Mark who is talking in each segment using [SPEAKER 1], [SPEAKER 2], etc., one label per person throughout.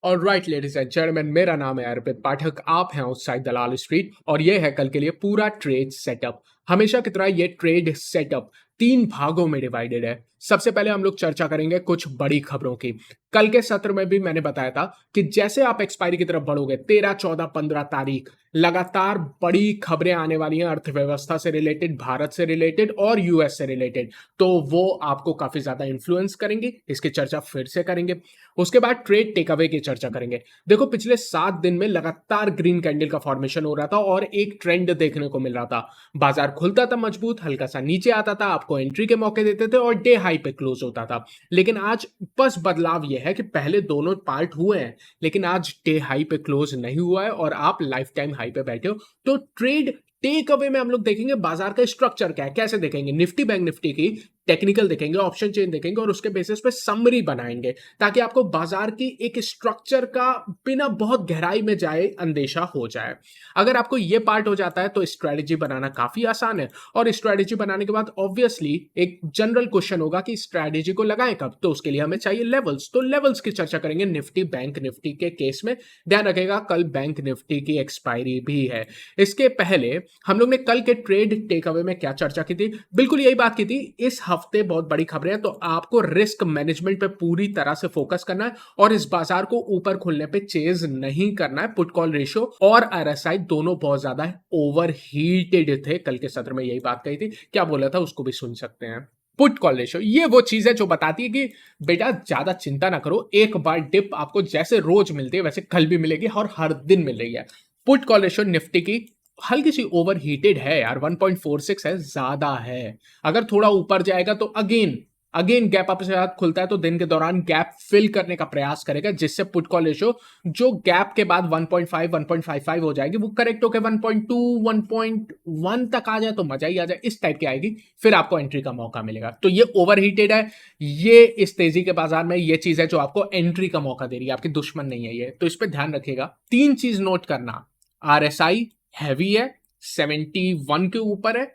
[SPEAKER 1] और right ladies and gentleman, मेरा नाम है अर्पित पाठक। आप हैं आउटसाइड दलाल स्ट्रीट और ये है कल के लिए पूरा ट्रेड सेटअप। हमेशा की तरह ये ट्रेड सेटअप तीन भागों में डिवाइडेड है। सबसे पहले हम लोग चर्चा करेंगे कुछ बड़ी खबरों की। कल के सत्र में भी मैंने बताया था कि जैसे आप एक्सपायरी की तरफ बढ़ोगे 13, 14, 15 तारीख लगातार बड़ी खबरें आने वाली हैं अर्थव्यवस्था से रिलेटेड, भारत से रिलेटेड और यूएस से रिलेटेड। तो वो आपको काफी ज्यादा इन्फ्लुएंस करेंगे। इसकी चर्चा फिर से करेंगे। उसके बाद ट्रेड टेक अवे की चर्चा करेंगे। देखो, पिछले 7 दिन में लगातार ग्रीन कैंडल का फॉर्मेशन हो रहा था और एक ट्रेंड देखने को मिल रहा था। बाजार खुलता था मजबूत, हल्का सा नीचे आता था, आपको एंट्री के मौके देते थे और डे हाई पे क्लोज होता था। लेकिन आज बस बदलाव यह है कि पहले दोनों पार्ट हुए हैं, लेकिन आज डे हाई पे क्लोज नहीं हुआ है और आप लाइफ टाइम हाई पे बैठे हो। तो ट्रेड टेक अवे में हम लोग देखेंगे बाजार का स्ट्रक्चर क्या है, कैसे देखेंगे। निफ्टी बैंक निफ्टी की टेक्निकल देखेंगे, ऑप्शन चेन देखेंगे और उसके बेसिस पे समरी बनाएंगे ताकि आपको बाजार की एक स्ट्रक्चर का बिना बहुत गहराई में जाए अंदेशा हो जाए। अगर आपको ये पार्ट हो जाता है तो स्ट्रेटेजी बनाना काफी आसान है। और स्ट्रेटेजी बनाने के बाद ऑब्वियसली एक जनरल क्वेश्चन होगा कि स्ट्रेटेजी को लगाएं कब। तो उसके लिए हमें चाहिए लेवल्स। तो लेवल्स की चर्चा करेंगे निफ्टी बैंक निफ्टी के केस में। ध्यान रखेगा कल बैंक निफ्टी की एक्सपायरी भी है। इसके पहले हम लोग ने कल के ट्रेड टेक अवे में क्या चर्चा की थी, बिल्कुल यही बात की थी। इस हफ्ते बहुत बड़ी खबरें हैं तो आपको रिस्क मैनेजमेंट पे पूरी तरह से फोकस करना है और इस बाजार को ऊपर खुलने पे चेज नहीं करना है। पुट कॉल रेशियो और आरएसआई दोनों बहुत ज्यादा ओवर हीटेड थे। कल के सत्र में यही बात कही थी। क्या बोला था उसको भी सुन सकते हैं। पुट कॉल रेशियो ये वो चीज है जो बताती है कि बेटा ज्यादा चिंता ना करो, एक बार डिप आपको जैसे रोज मिलती है वैसे कल भी मिलेगी और हर दिन मिल रही है। पुट कॉल रेशियो निफ्टी की हल्की सी ओवर हीटेड है यार, 1.46 है, ज्यादा है। अगर थोड़ा ऊपर जाएगा तो अगेन अगेन गैप अप से साथ खुलता है तो दिन के दौरान गैप फिल करने का प्रयास करेगा, जिससे पुट कॉल रेशियो जो गैप के बाद 1.5 1.55 हो जाएगी वो करेक्ट होकर 1.2 1.1 तक आ जाए तो मजा ही आ जाए, इस टाइप की आएगी। फिर आपको एंट्री का मौका मिलेगा। तो ये ओवर हीटेड है। ये इस तेजी के बाजार में ये चीज है जो आपको एंट्री का मौका दे रही है, आपकी दुश्मन नहीं है ये। तो इस पर ध्यान रखिएगा। तीन चीज नोट करना, आरएसआई हैवी है, 71 के ऊपर है,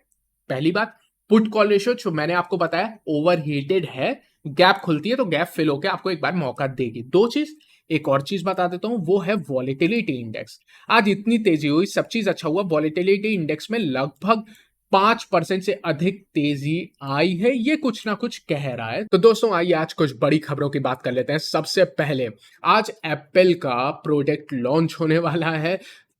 [SPEAKER 1] पहली बात। पुट कॉल रेशियो जो मैंने आपको बताया ओवर हीटेड है, गैप खुलती है तो गैप फिल होकर आपको एक बार मौका देगी। दो चीज, एक और चीज बता देता हूं, वो है वॉलेटिलिटी इंडेक्स। आज इतनी तेजी हुई, सब चीज अच्छा हुआ, वॉलेटिलिटी इंडेक्स में लगभग 5% से अधिक तेजी आई है। ये कुछ ना कुछ कह रहा है। तो दोस्तों आइए आज कुछ बड़ी खबरों की बात कर लेते हैं। सबसे पहले आज एप्पल का प्रोडक्ट लॉन्च होने वाला है।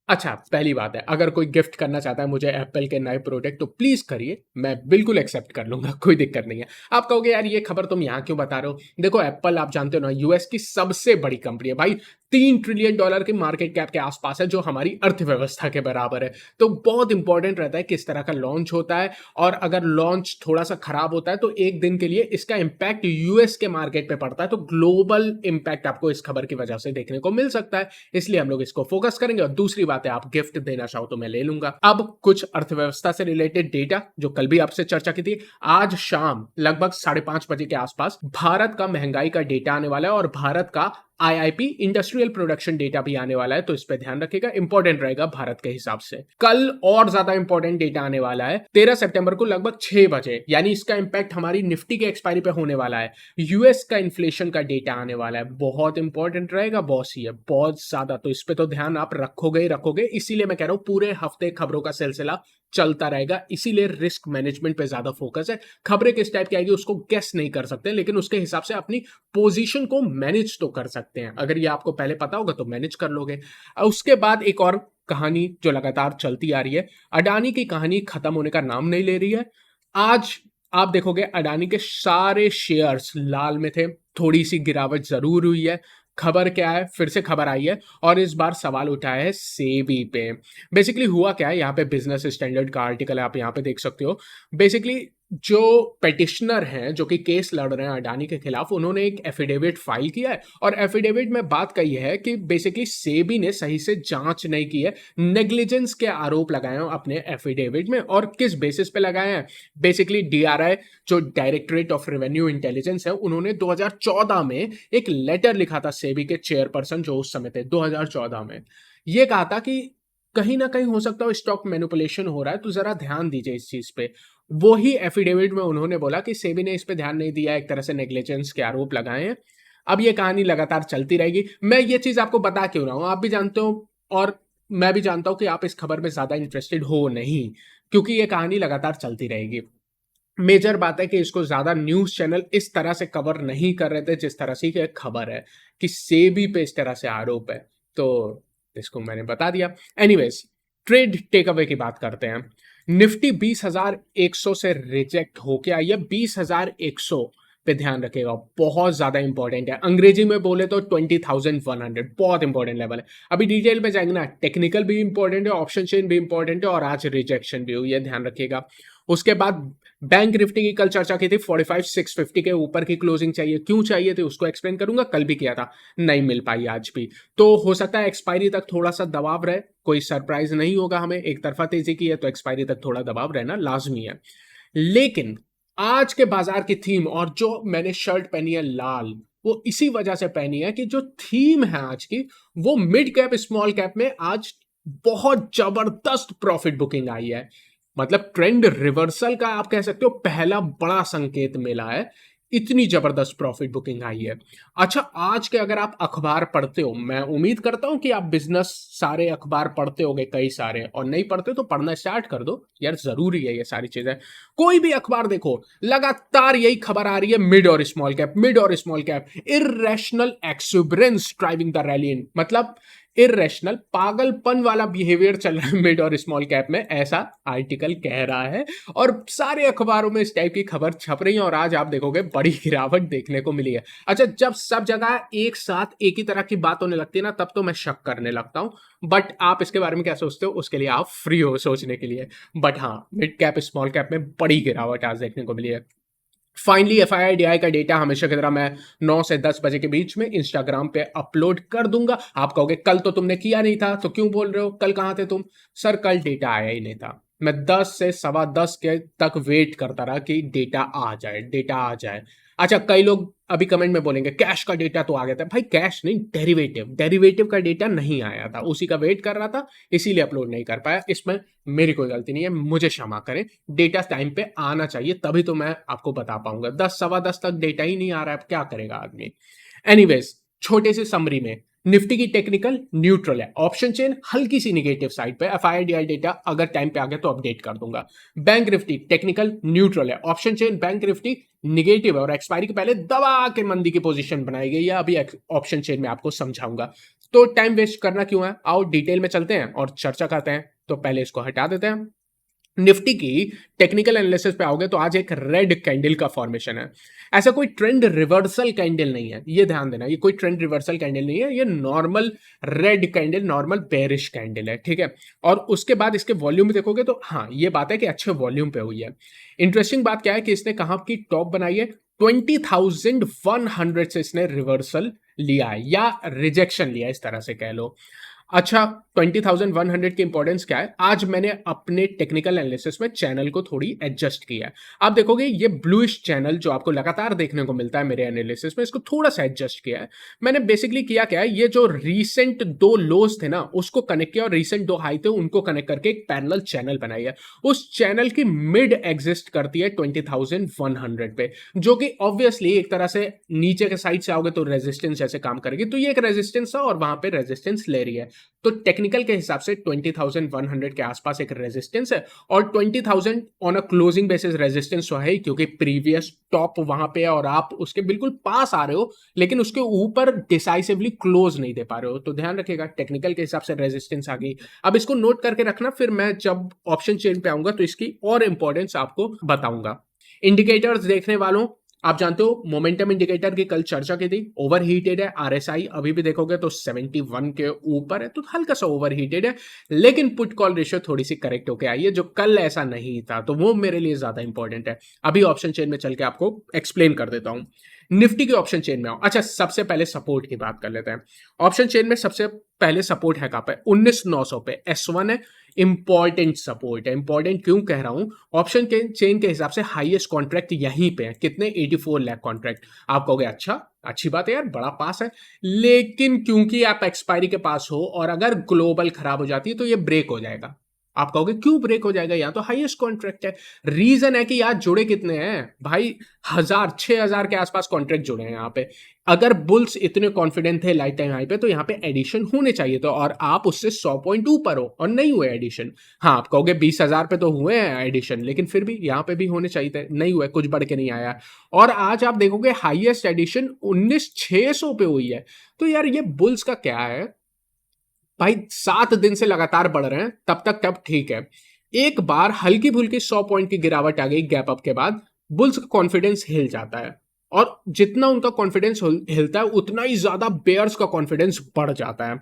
[SPEAKER 1] अच्छा, पहली बात है, अगर कोई गिफ्ट करना चाहता है मुझे एप्पल के नए प्रोडक्ट तो प्लीज करिए, मैं बिल्कुल एक्सेप्ट कर लूंगा, कोई दिक्कत नहीं है। आप कहोगे यार ये खबर तुम यहां क्यों बता रहे हो। देखो, एप्पल आप जानते हो ना, यूएस की सबसे बड़ी कंपनी है भाई। $3 ट्रिलियन की मार्केट कैप के आसपास है, जो हमारी अर्थव्यवस्था के बराबर है। तो बहुत इंपॉर्टेंट रहता है किस तरह का लॉन्च होता है। और अगर लॉन्च थोड़ा सा खराब होता है तो एक दिन के लिए इसका इंपैक्ट यूएस के मार्केट पे पड़ता है। तो ग्लोबल इंपैक्ट आपको इस खबर की वजह से देखने को मिल सकता है, इसलिए हम लोग इसको फोकस करेंगे। और दूसरी बात है, आप गिफ्ट देना चाहो तो मैं ले लूंगा। अब कुछ अर्थव्यवस्था से रिलेटेड डेटा जो कल भी आपसे चर्चा की थी। आज शाम लगभग 5:30 बजे के आसपास भारत का महंगाई का डेटा आने वाला है और भारत का आईआईपी इंडस्ट्रियल प्रोडक्शन डेटा भी आने वाला है। तो इस पे ध्यान रखिएगा, इंपॉर्टेंट रहेगा भारत के हिसाब से। कल और ज्यादा इंपॉर्टेंट डेटा आने वाला है 13 सितंबर को लगभग 6 बजे, यानी इसका इंपैक्ट हमारी निफ्टी के एक्सपायरी पे होने वाला है। यूएस का इन्फ्लेशन का डेटा आने वाला है, बहुत इंपॉर्टेंट रहेगा बॉस, ये बहुत ज्यादा। तो इस पे तो ध्यान आप रखोगे ही रखोगे, इसीलिए मैं कह रहा हूं पूरे हफ्ते खबरों का सिलसिला चलता रहेगा। इसीलिए रिस्क मैनेजमेंट पे ज्यादा फोकस है। खबरें किस टाइप की आएगी उसको गेस नहीं कर सकते, लेकिन उसके हिसाब से अपनी पोजीशन को मैनेज तो कर सकते हैं। अगर ये आपको पहले पता होगा तो मैनेज कर लोगे। उसके बाद एक और कहानी जो लगातार चलती आ रही है, अडानी की कहानी खत्म होने का नाम नहीं ले रही है। आज आप देखोगे अडानी के सारे शेयर्स लाल में थे, थोड़ी सी गिरावट जरूर हुई है। खबर क्या है, फिर से खबर आई है और इस बार सवाल उठाया है सेबी पे। बेसिकली हुआ क्या है, यहाँ पे बिजनेस स्टैंडर्ड का आर्टिकल है, आप यहाँ पे देख सकते हो। बेसिकली जो पेटिशनर हैं जो कि केस लड़ रहे हैं अडानी के खिलाफ, उन्होंने एक एफिडेविट फाइल किया है और एफिडेविट में बात कही है कि बेसिकली सेबी ने सही से जांच नहीं की है। नेग्लिजेंस के आरोप लगाए हैं अपने एफिडेविट में। और किस बेसिस पे लगाए हैं, बेसिकली डीआरआई जो डायरेक्टोरेट ऑफ रेवेन्यू इंटेलिजेंस है, उन्होंने 2014 में एक लेटर लिखा था सेबी के चेयरपर्सन जो उस समय थे 2014 में। ये कहा था कि कहीं ना कहीं हो सकता है स्टॉक मैनिपुलेशन हो रहा है, तो जरा ध्यान दीजिए इस चीज पे। वो ही एफिडेविट में उन्होंने बोला कि सेबी ने इस पे ध्यान नहीं दिया, एक तरह से नेग्लिजेंस के आरोप लगाए हैं। अब ये कहानी लगातार चलती रहेगी। मैं ये चीज़ आपको बता क्यों रहा हूँ, आप भी जानते हो और मैं भी जानता हूँ कि आप इस खबर में ज़्यादा इंटरेस्टेड हो नहीं, क्योंकि ये कहानी लगातार चलती रहेगी। मेजर बात है कि इसको ज़्यादा न्यूज़ चैनल इस तरह से कवर नहीं कर रहे थे, जिस तरह से ये खबर है कि सेबी पे इस तरह से आरोप है। तो इसको मैंने बता दिया। एनीवेज़, ट्रेड टेक अवे की बात करते हैं। निफ्टी 20,100 से रिजेक्ट होके आई है, 20,100 पे ध्यान रखिएगा, बहुत ज़्यादा इंपॉर्टेंट है। अंग्रेजी में बोले तो 20,100 बहुत इंपॉर्टेंट लेवल है। अभी डिटेल में जाएंगे ना, टेक्निकल भी इंपॉर्टेंट है, ऑप्शन चेन भी इंपॉर्टेंट है और आज रिजेक्शन भी हुई है, ध्यान रखिएगा। उसके बाद बैंक निफ्टी की कल चर्चा की थी, 45,650 के ऊपर की क्लोजिंग चाहिए। क्यों चाहिए थी उसको एक्सप्लेन करूंगा, कल भी किया था, नहीं मिल पाई आज भी। तो हो सकता है एक्सपायरी तक थोड़ा सा दबाव रहे, कोई सरप्राइज नहीं होगा हमें। एक तरफा तेजी की है तो एक्सपायरी तक थोड़ा दबाव रहना लाजमी है। लेकिन आज के बाजार की थीम, और जो मैंने शर्ट पहनी है लाल, वो इसी वजह से पहनी है कि जो थीम है आज की, वो मिड कैप स्मॉल कैप में आज बहुत जबरदस्त प्रॉफिट बुकिंग आई है। मतलब ट्रेंड रिवर्सल का आप कह सकते हो पहला बड़ा संकेत मिला है, इतनी जबरदस्त प्रॉफिट बुकिंग आई है। अच्छा, आज के अगर आप अखबार पढ़ते हो, मैं उम्मीद करता हूं कि आप बिजनेस सारे अखबार पढ़ते होगे, कई सारे, और नहीं पढ़ते तो पढ़ना स्टार्ट कर दो यार, जरूरी है ये सारी चीजें। कोई भी अखबार देखो, लगातार यही खबर आ रही है, मिड और स्मॉल कैप, मिड और small cap, irrational exuberance driving the rally. मतलब इरेशनल पागलपन वाला बिहेवियर चल रहा है मिड और स्मॉल कैप में, ऐसा आर्टिकल कह रहा है। और सारे अखबारों में इस टाइप की खबर छप रही है और आज आप देखोगे बड़ी गिरावट देखने को मिली है। अच्छा, जब सब जगह एक साथ एक ही तरह की बात होने लगती है ना, तब तो मैं शक करने लगता हूं। बट आप इसके बारे में क्या सोचते हो, उसके लिए आप फ्री हो सोचने के लिए। बट हाँ, मिड कैप स्मॉल कैप में बड़ी गिरावट आज देखने को मिली है। फाइनली एफआईआई का डेटा हमेशा की तरह मैं 9 से 10 बजे के बीच में इंस्टाग्राम पे अपलोड कर दूंगा। आप कहोगे कल तो तुमने किया नहीं था, तो क्यों बोल रहे हो, कल कहां थे तुम? सर, कल डेटा आया ही नहीं था। मैं 10 से सवा 10 के तक वेट करता रहा कि डेटा आ जाए, डेटा आ जाए। अच्छा, कई लोग अभी कमेंट में बोलेंगे कैश का डेटा तो आ गया था। भाई कैश नहीं, डेरिवेटिव, डेरिवेटिव का डेटा नहीं आया था, उसी का वेट कर रहा था, इसीलिए अपलोड नहीं कर पाया। इसमें मेरी कोई गलती नहीं है, मुझे क्षमा करें। डेटा टाइम पे आना चाहिए, तभी तो मैं आपको बता पाऊंगा। 10 सवा 10 तक डेटा ही नहीं आ रहा है, अब क्या करेगा आदमी। एनीवेज, छोटे से समरी में, निफ्टी की टेक्निकल न्यूट्रल है, ऑप्शन चेन हल्की सी निगेटिव साइड पे, एफआईआई डेटा अगर टाइम पे आ गया तो अपडेट कर दूंगा। बैंक निफ्टी टेक्निकल न्यूट्रल है, option chain bank Nifty negative है और एक्सपायरी के पहले दबा के मंदी की पोजीशन बनाई गई है, अभी ऑप्शन चेन में आपको समझाऊंगा। तो टाइम वेस्ट करना क्यों है, आओ डिटेल में चलते हैं और चर्चा करते हैं। तो पहले इसको हटा देते हैं। निफ्टी की टेक्निकल एनालिसिस पे आओगे तो आज एक रेड कैंडल का फॉर्मेशन है। ऐसा कोई ट्रेंड रिवर्सल कैंडल नहीं है, ये ध्यान देना, ये कोई ट्रेंड रिवर्सल कैंडल नहीं है, ये normal red candle, normal bearish candle है, ठीक है। और उसके बाद इसके वॉल्यूम देखोगे तो हाँ, ये बात है कि अच्छे वॉल्यूम पे हुई है। इंटरेस्टिंग बात क्या है कि इसने कहां की टॉप बनाई है, 20,100 से इसने रिवर्सल लिया है या रिजेक्शन लिया है, इस तरह से कह लो। अच्छा, 20,100 की इंपॉर्टेंस क्या है, आज मैंने अपने टेक्निकल एनालिसिस में चैनल को थोड़ी एडजस्ट किया है। आप देखोगे ये ब्लूइश चैनल जो आपको लगातार देखने को मिलता है मेरे एनालिसिस में, इसको थोड़ा सा एडजस्ट किया है मैंने। बेसिकली किया क्या है, ये जो रीसेंट दो लोज थे ना, उसको कनेक्ट किया और रीसेंट दो हाई थे उनको कनेक्ट करके एक पैरेलल चैनल बनाई है। उस चैनल की मिड एग्जिस्ट करती है 20,100 पे, जो कि ऑब्वियसली एक तरह से नीचे के साइड से आओगे तो रेजिस्टेंस जैसे काम करेगी। तो ये एक रेजिस्टेंस है और वहां पे रेजिस्टेंस ले रही है। तो टेक्निकल के हिसाब से 20,100 के आसपास एक रेजिस्टेंस है और 20,000 on a closing basis resistance तो है ही, क्योंकि प्रीवियस टॉप वहां पे है और आप उसके बिल्कुल पास आ रहे हो, लेकिन उसके ऊपर डिसाइसिवली क्लोज नहीं दे पा रहे हो। तो ध्यान रखिएगा, टेक्निकल के हिसाब से रेजिस्टेंस आ गई। अब इसको नोट करके रखना, फिर मैं जब ऑप्शन चेन पे आऊंगा तो इसकी और इंपॉर्टेंस आपको बताऊंगा। इंडिकेटर्स देखने वालों, आप जानते हो मोमेंटम इंडिकेटर की कल चर्चा की थी, ओवरहीटेड है। आरएसआई अभी भी देखोगे तो 71 के ऊपर है, तो हल्का सा ओवरहीटेड है, लेकिन पुट कॉल रेशियो थोड़ी सी करेक्ट होके आई है, जो कल ऐसा नहीं था, तो वो मेरे लिए ज्यादा इंपॉर्टेंट है। अभी ऑप्शन चेन में चल के आपको एक्सप्लेन कर देता हूं। निफ्टी के ऑप्शन चेन में आओ। अच्छा, सबसे पहले सपोर्ट की बात कर लेते हैं। ऑप्शन चेन में सबसे पहले सपोर्ट है कहां पे, 19,900 पे S1 है, इंपॉर्टेंट सपोर्ट है। इंपॉर्टेंट क्यों कह रहा हूं, ऑप्शन के चेन के हिसाब से हाईएस्ट कॉन्ट्रैक्ट यहीं पे है, कितने, 84 लाख कॉन्ट्रैक्ट। आप कहोगे अच्छा, अच्छी बात है यार, बड़ा पास है, लेकिन क्योंकि आप एक्सपायरी के पास हो और अगर ग्लोबल खराब हो जाती है तो ये ब्रेक हो जाएगा। आप कहोगे क्यों ब्रेक हो जाएगा, यहाँ तो हाईएस्ट कॉन्ट्रैक्ट है। रीजन है कि यार जुड़े कितने हैं भाई, 1000 6000 के आसपास कॉन्ट्रैक्ट जुड़े हैं यहाँ पे। अगर बुल्स इतने कॉन्फिडेंट थे लाइफ टाइम हाई पे तो यहाँ पे एडिशन होने चाहिए तो, और आप उससे 100 पॉइंट ऊपर हो और नहीं हुए एडिशन। हाँ आप कहोगे 20,000 पे तो हुए हैं एडिशन, लेकिन फिर भी यहाँ पे भी होने चाहिए थे, नहीं हुए, कुछ बढ़ के नहीं आया। और आज आप देखोगे हाईएस्ट एडिशन 19,600 पे हुई है। तो यार ये बुल्स का क्या है भाई, 7 दिन से लगातार बढ़ रहे हैं, तब ठीक है। एक बार हल्की फुल्की 100 पॉइंट की गिरावट आ गई गैप अप के बाद, बुल्स का कॉन्फिडेंस हिल जाता है। और जितना उनका कॉन्फिडेंस हिलता है उतना ही ज्यादा बेयर्स का कॉन्फिडेंस बढ़ जाता है।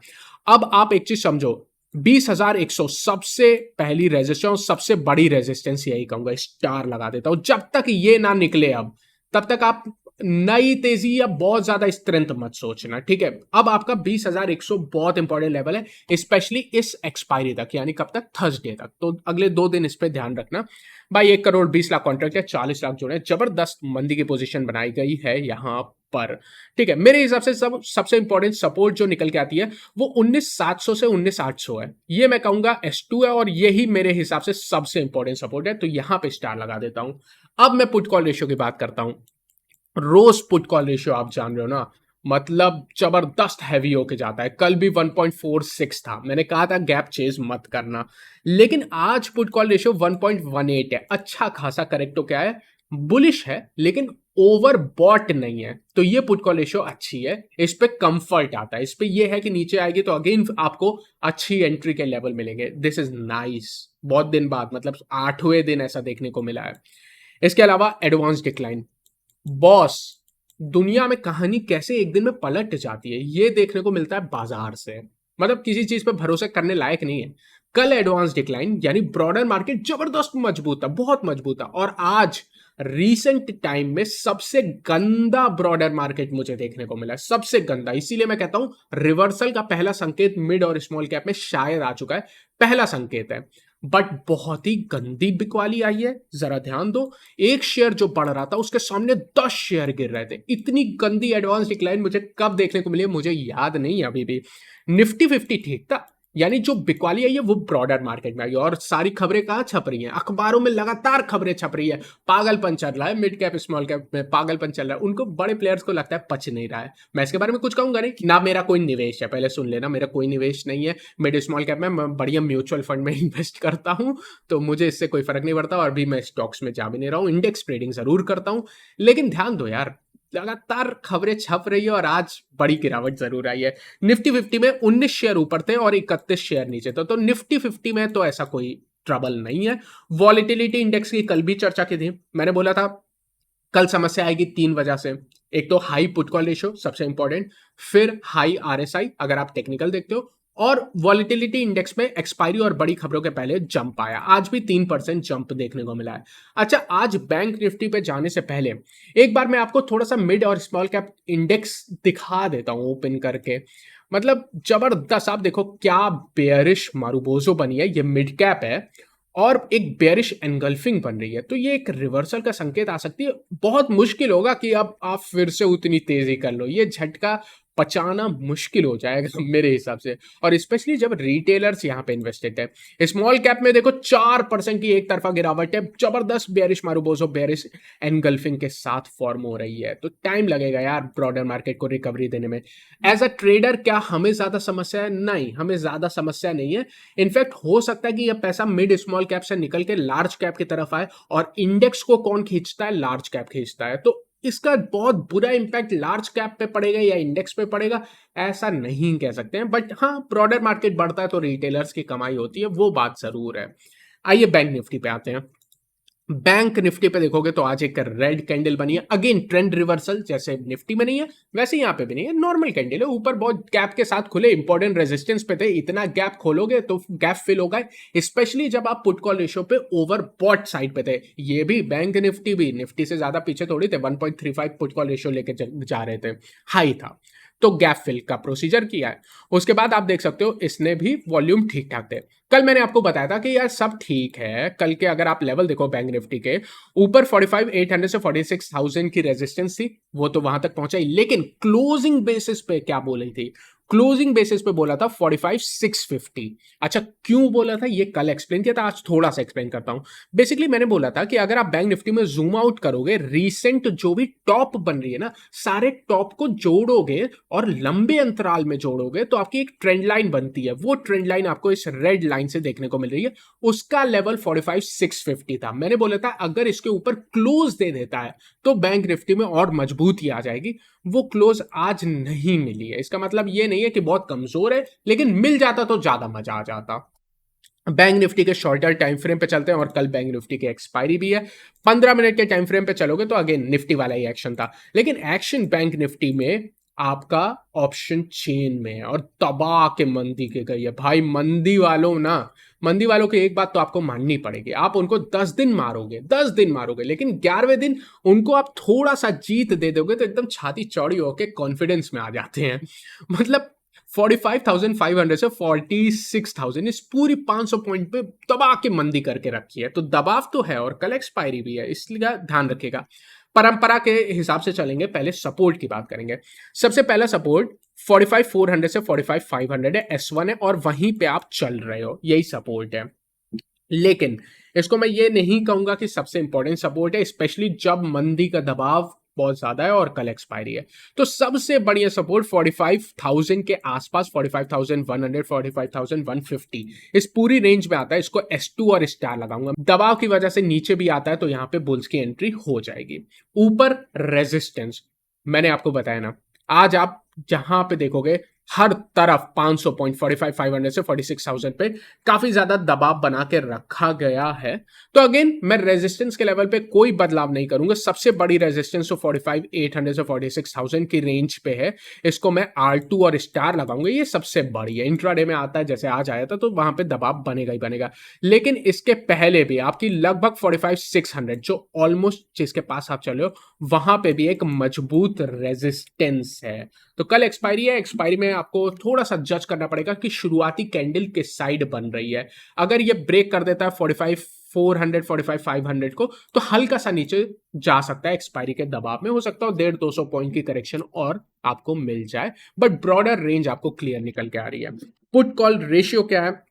[SPEAKER 1] अब आप एक चीज समझो, 20,100 सबसे पहली रेजिस्टेंस, सबसे बड़ी रेजिस्टेंस यही कहूंगा, स्टार लगा देता हूं। जब तक ये ना निकले अब तब तक आप नई तेजी या बहुत ज्यादा स्ट्रेंथ मत सोचना, ठीक है। अब आपका 20,100 बहुत इंपॉर्टेंट लेवल है, स्पेशली इस एक्सपायरी तक, यानी कब तक, थर्सडे तक। तो अगले 2 दिन इस पे ध्यान रखना भाई। 1,20,00,000 कॉन्ट्रैक्ट है, 40 लाख जुड़े, जबरदस्त मंदी की पोजीशन बनाई गई है यहां पर, ठीक है। मेरे हिसाब से सबसे इंपॉर्टेंट सपोर्ट जो निकल के आती है वो 19,700 से 19,800 है। ये मैं कहूंगा S2 है और यही मेरे हिसाब से सबसे इंपॉर्टेंट सपोर्ट है, तो यहां पे स्टार लगा देता हूं। अब मैं पुट कॉल रेशियो की बात करता हूं। रोज पुट कॉल रेशियो आप जान रहे हो ना, मतलब जबरदस्त हैवी होके जाता है। कल भी 1.46 था, मैंने कहा था गैप चेज मत करना, लेकिन आज पुट कॉल रेशियो 1.18 है। अच्छा खासा करेक्ट तो क्या है, बुलिश है, लेकिन ओवर बॉट नहीं है। तो ये पुट कॉल रेशियो अच्छी है, इस पे कंफर्ट आता है। इस पे ये है कि नीचे आएगी तो अगेन आपको अच्छी एंट्री के लेवल मिलेंगे। दिस इज नाइस, बहुत दिन बाद, मतलब 8वें दिन ऐसा देखने को मिला है। इसके अलावा एडवांस डिक्लाइन, बॉस, दुनिया में कहानी कैसे एक दिन में पलट जाती है ये देखने को मिलता है बाजार से। मतलब किसी चीज पे भरोसा करने लायक नहीं है। कल एडवांस डिक्लाइन यानी ब्रॉडर मार्केट जबरदस्त मजबूत था, बहुत मजबूत था, और आज रीसेंट टाइम में सबसे गंदा ब्रॉडर मार्केट मुझे देखने को मिला है, सबसे गंदा। इसीलिए मैं कहता हूं रिवर्सल का पहला संकेत मिड और स्मॉल कैप में शायद आ चुका है, पहला संकेत है। बट बहुत ही गंदी बिकवाली आई है, जरा ध्यान दो। एक शेयर जो बढ़ रहा था उसके सामने 10 शेयर गिर रहे थे। इतनी गंदी एडवांस डिक्लाइन मुझे कब देखने को मिली मुझे याद नहीं है अभी भी। निफ्टी 50 ठीक था, यानी जो बिकवाली आई है वो ब्रॉडर मार्केट में आई है। और सारी खबरें कहां छप रही हैं, अखबारों में लगातार खबरें छप रही है, पागलपन चल रहा है मिड कैप स्मॉल कैप में, पागलपन चल रहा है। उनको बड़े प्लेयर्स को लगता है पच नहीं रहा है। मैं इसके बारे में कुछ कहूंगा नहीं ना, मेरा कोई निवेश है, पहले सुन लेना, मेरा कोई निवेश नहीं है मिड स्मॉल कैप में। मैं बढ़िया म्यूचुअल फंड में इन्वेस्ट करता हूं, तो मुझे इससे कोई फर्क नहीं पड़ता। और भी मैं स्टॉक्स में जा भी नहीं रहा हूं, इंडेक्स ट्रेडिंग जरूर करता हूं। लेकिन ध्यान दो यार, लगातार खबरें छप रही है और आज बड़ी गिरावट जरूर आई है। निफ्टी 50 में 19 शेयर ऊपर थे और 31 शेयर नीचे थे, तो निफ्टी 50 में तो ऐसा कोई ट्रबल नहीं है। वॉलिटिलिटी इंडेक्स की कल भी चर्चा की थी, मैंने बोला था कल समस्या आएगी 3 वजह से। एक तो हाई पुट कॉल रेशियो सबसे इंपॉर्टेंट, फिर हाई RSI अगर आप टेक्निकल देखते हो, और वॉलिटिलिटी इंडेक्स में एक्सपायरी और बड़ी खबरों के पहले जंप आया। आज भी 3% जंप देखने को मिला है। अच्छा, आज बैंक निफ्टी पे जाने से पहले एक बार मैं आपको थोड़ा सा मिड और स्मॉल कैप इंडेक्स दिखा देता हूं ओपन करके। मतलब जबरदस्त, आप देखो क्या बेयरिश मारूबोजो बनी है, ये मिड कैप है और एक बेरिश एनगल्फिंग बन रही है, तो ये एक रिवर्सल का संकेत आ सकती है। बहुत मुश्किल होगा कि अब आप फिर से उतनी तेजी कर लो, ये झटका पचाना मुश्किल हो जाएगा मेरे हिसाब से, और स्पेशली जब रिटेलर्स यहाँ पे इन्वेस्टेड है। स्मॉल कैप में देखो 4% की एक तरफा गिरावट है, जबरदस्त बेरिश मारूबोजो बेरिश एनगल्फिंग के साथ फॉर्म हो रही है। तो टाइम लगेगा यार ब्रॉडर मार्केट को रिकवरी देने में। एज अ ट्रेडर क्या हमें ज्यादा समस्या है? नहीं, हमें ज्यादा समस्या नहीं है। इनफैक्ट हो सकता है कि यह पैसा मिड स्मॉल कैप से निकल के लार्ज कैप की तरफ आए, और इंडेक्स को कौन खींचता है? लार्ज कैप खींचता है। तो इसका बहुत बुरा इंपैक्ट लार्ज कैप पे पड़ेगा या इंडेक्स पे पड़ेगा ऐसा नहीं कह सकते हैं, बट हाँ ब्रॉडर मार्केट बढ़ता है तो रिटेलर्स की कमाई होती है, वो बात जरूर है। आइए बैंक निफ्टी पे आते हैं। बैंक निफ्टी पे देखोगे तो आज एक रेड कैंडल बनी है, अगेन ट्रेंड रिवर्सल, जैसे निफ्टी में नहीं है वैसे यहां पे भी नहीं है, नॉर्मल कैंडल है। ऊपर बहुत गैप के साथ खुले, इंपॉर्टेंट रेजिस्टेंस पे थे, इतना गैप खोलोगे तो गैप फिल होगा, स्पेशली जब आप पुट कॉल रेशियो पे ओवर बॉट साइड पे थे। ये भी बैंक निफ्टी भी निफ्टी से ज्यादा पीछे थोड़ी थे, 1.35 पुट कॉल रेशियो लेके जा रहे थे, हाई था, तो गैप फिल का प्रोसीजर किया है। उसके बाद आप देख सकते हो इसने भी वॉल्यूम ठीक ठाक थे। कल मैंने आपको बताया था कि यार सब ठीक है, कल के अगर आप लेवल देखो बैंक निफ्टी के ऊपर 45,800 से 46,000 की रेजिस्टेंस थी, वो तो वहां तक पहुंचा ही, लेकिन क्लोजिंग बेसिस पे क्या बोल रही थी, क्लोजिंग बेसिस पे बोला था 45,650। अच्छा, क्यों बोला था ये कल एक्सप्लेन किया था, आज थोड़ा सा एक्सप्लेन करता हूं। बेसिकली मैंने बोला था कि अगर आप बैंक निफ्टी में जूम आउट करोगे, रीसेंट जो भी टॉप बन रही है ना, सारे टॉप को जोड़ोगे और लंबे अंतराल में जोड़ोगे तो आपकी एक ट्रेंड लाइन बनती है। वो ट्रेंड लाइन आपको इस रेड लाइन से देखने को मिल रही है, उसका लेवल 45,650 था। मैंने बोला था अगर इसके ऊपर क्लोज दे देता है तो बैंक निफ्टी में और मजबूती आ जाएगी। वो क्लोज आज नहीं मिली है, इसका मतलब ये नहीं है कि बहुत कमजोर है, लेकिन मिल जाता तो ज्यादा मजा आ जाता। बैंक निफ्टी के शॉर्टर टाइम फ्रेम पे चलते हैं, और कल बैंक निफ्टी की एक्सपायरी भी है। 15 मिनट के टाइम फ्रेम पे चलोगे तो अगेन निफ्टी वाला ही एक्शन था, लेकिन एक्शन बैंक निफ्टी में आपका ऑप्शन चेन में है और दबा के मंदी के गई है भाई। मंदी वालों ना, मंदी वालों की एक बात तो आपको माननी पड़ेगी, आप उनको 10 दिन मारोगे, 10 दिन मारोगे, लेकिन 11वें दिन उनको आप थोड़ा सा जीत दे दोगे तो एकदम छाती चौड़ी होके कॉन्फिडेंस में आ जाते हैं। मतलब 45,500 से 46,000, इस पूरी 500 पॉइंट पे दबा के मंदी करके रखी है। तो दबाव तो है और कल एक्सपायरी भी है, इसलिए ध्यान रखिएगा। परंपरा के हिसाब से चलेंगे, पहले सपोर्ट की बात करेंगे। सबसे पहला सपोर्ट 45,400 से 45,500 है, S1 है, और वहीं पे आप चल रहे हो, यही सपोर्ट है। लेकिन इसको मैं ये नहीं कहूंगा कि सबसे इंपॉर्टेंट सपोर्ट है, स्पेशली जब मंदी का दबाव बहुत ज्यादा है और कल एक्सपायरी है। तो सबसे बढ़िया सपोर्ट 45,000 के आसपास, 45,100, 45,150, इस पूरी रेंज में आता है। इसको S2 और स्टार लगाऊंगा। दबाव की वजह से नीचे भी आता है तो यहां पे बुल्स की एंट्री हो जाएगी। ऊपर रेजिस्टेंस, मैंने आपको बताया ना, आज आप जहां पे देखोगे हर तरफ 500 पॉइंट, 45,500 से 46,000 पे काफी ज्यादा दबाव बना के रखा गया है। तो अगेन मैं रेजिस्टेंस के लेवल पे कोई बदलाव नहीं करूंगा। सबसे बड़ी रेजिस्टेंस तो 45,800 से 46,000 की रेंज पे है, इसको मैं R2 और स्टार लगाऊंगा, ये सबसे बड़ी है। इंट्राडे में आता है, जैसे आज आया था, तो वहां पे दबाव बनेगा ही बनेगा। लेकिन इसके पहले भी आपकी लगभग 45,600, जो ऑलमोस्ट जिसके पास आप चले हो, वहां पे भी एक मजबूत रेजिस्टेंस है। तो कल एक्सपायरी है, एक्सपायरी में आपको थोड़ा सा जज करना पड़ेगा कि शुरुआती कैंडल किस साइड बन रही है। अगर ये ब्रेक कर देता है 45,400, 45,500 को, तो हल्का सा नीचे जा सकता है एक्सपायरी के दबाव में, हो सकता है 150-200 पॉइंट की करेक्शन और आपको मिल जाए, बट ब्रॉडर रेंज आपको क्लियर निकल के आ रही है। पुट कॉल रेशियो क्या है?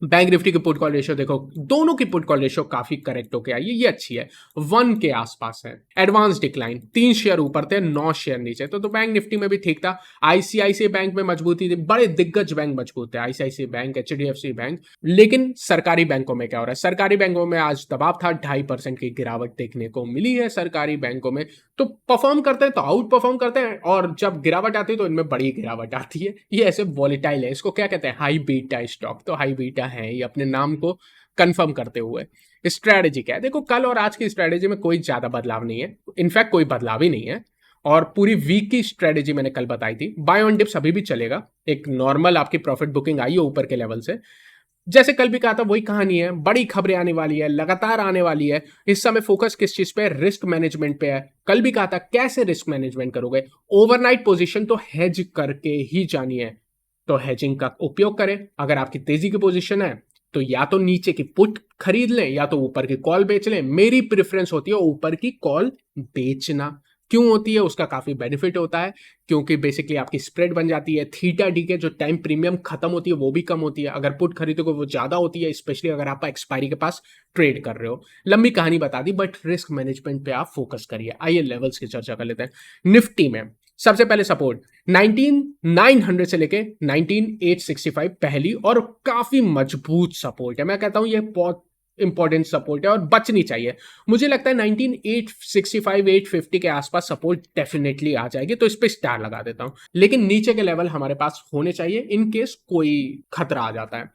[SPEAKER 1] बैंक निफ्टी की पुट कॉल रेशियो देखो, दोनों की पुट कॉल रेशियो काफी करेक्ट होके आई है, ये अच्छी है, 1 के आसपास है। एडवांस डिक्लाइन, 3 शेयर ऊपर थे, 9 शेयर नीचे, तो बैंक निफ्टी में भी ठीक था। आईसीआईसी बैंक में मजबूती थी, बड़े दिग्गज बैंक मजबूत है, आईसीआईसी बैंक, एचडीएफसी बैंक। लेकिन सरकारी बैंकों में क्या हो रहा है? सरकारी बैंकों में आज दबाव था, 2.5% की गिरावट देखने को मिली है सरकारी बैंकों में। तो परफॉर्म करते हैं तो आउट परफॉर्म करते हैं, और जब गिरावट आती है तो इनमें बड़ी गिरावट आती है। ये ऐसे वॉलेटाइल है, इसको क्या कहते हैं? High beta stock. तो हाई बीटा है ये अपने नाम को कंफर्म करते हुए। स्ट्रेटेजी क्या है? देखो, कल और आज की स्ट्रेटेजी में कोई ज्यादा बदलाव नहीं है, इनफैक्ट कोई बदलाव ही नहीं है। और पूरी वीक की स्ट्रेटेजी मैंने कल बताई थी। बाय ऑन डिप्स अभी भी चलेगा, एक नॉर्मल आपकी प्रॉफिट बुकिंग आई है ऊपर के लेवल से। जैसे कल भी कहा था, वही कहानी है, बड़ी खबरें आने वाली है, लगातार आने वाली है। इस समय फोकस किस चीज पे? रिस्क मैनेजमेंट पे है। कल भी कहा था, कैसे रिस्क मैनेजमेंट करोगे? ओवरनाइट पोजीशन तो हेज करके ही जानी है, तो हेजिंग का उपयोग करें। अगर आपकी तेजी की पोजीशन है तो या तो नीचे की पुट खरीद लें या तो ऊपर की कॉल बेच लें। मेरी प्रेफरेंस होती है ऊपर की कॉल बेचना। क्यों होती है? उसका काफी बेनिफिट होता है, क्योंकि बेसिकली आपकी स्प्रेड बन जाती है। थीटा डी के जो टाइम प्रीमियम खत्म होती है वो भी कम होती है। अगर पुट खरीदोगे वो ज्यादा होती है, स्पेशली अगर आप एक्सपायरी के पास ट्रेड कर रहे हो। लंबी कहानी बता दी, बट रिस्क मैनेजमेंट पे आप फोकस करिए। आइए लेवल्स की चर्चा कर लेते हैं। निफ्टी में सबसे पहले सपोर्ट 19,900 से लेके 19,865 पहली और काफी मजबूत सपोर्ट है। मैं कहता हूं ये बहुत इंपॉर्टेंट सपोर्ट है और बचनी चाहिए। मुझे लगता है 19,865 850 के आसपास सपोर्ट डेफिनेटली आ जाएगी, तो इस पे स्टार लगा देता हूं। लेकिन नीचे के लेवल हमारे पास होने चाहिए इन केस कोई खतरा आ जाता है।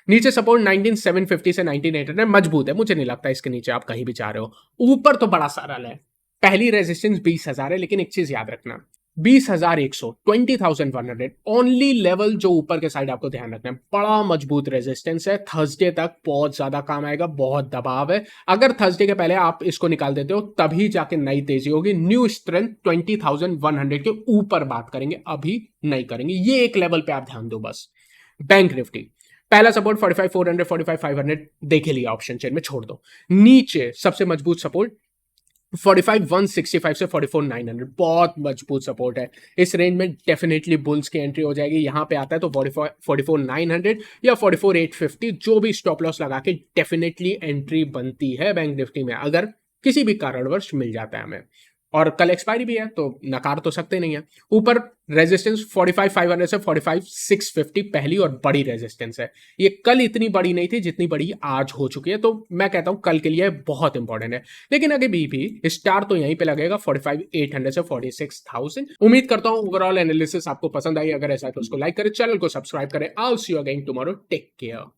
[SPEAKER 1] नीचे सपोर्ट 19,750 से 19,800 मजबूत है, मुझे नहीं लगता इसके नीचे आप कहीं भी जा रहे हो। ऊपर तो बड़ा सरल है, पहली रेजिस्टेंस 20,000 है, लेकिन एक चीज याद रखना, 20,100, 20,100 ओनली लेवल जो ऊपर के साइड आपको ध्यान रखना है। बड़ा मजबूत रेजिस्टेंस है, थर्सडे तक बहुत ज्यादा काम आएगा, बहुत दबाव है। अगर थर्सडे के पहले आप इसको निकाल देते हो तभी जाके नई तेजी होगी। न्यू स्ट्रेंथ 20,100 के ऊपर बात करेंगे, अभी नहीं करेंगे। ये एक लेवल पे आप ध्यान दो बस। बैंक निफ्टी पहला सपोर्ट 45,400, 45,500 देखे लिया, ऑप्शन चेन में छोड़ दो। नीचे सबसे मजबूत सपोर्ट 45,165 से 44,900 बहुत मजबूत सपोर्ट है। इस रेंज में डेफिनेटली बुल्स की एंट्री हो जाएगी। यहाँ पे आता है तो 44,900 या 44,850 जो भी स्टॉप लॉस लगा के डेफिनेटली एंट्री बनती है बैंक निफ्टी में, अगर किसी भी कारणवश मिल जाता है हमें। और कल एक्सपायरी भी है तो नकार तो सकते नहीं है। ऊपर रेजिस्टेंस 45,500 से 45,650 पहली और बड़ी रेजिस्टेंस है। ये कल इतनी बड़ी नहीं थी जितनी बड़ी आज हो चुकी है, तो मैं कहता हूं कल के लिए बहुत इंपॉर्टेंट है। लेकिन अगर भी स्टार तो यहीं पे लगेगा 45,800 से 46,000। उम्मीद करता हूं ओवरऑल एनालिसिस आपको पसंद आई। अगर ऐसा है तो उसको लाइक करें, चैनल को सब्सक्राइब करें। I will see you again tomorrow. Take care.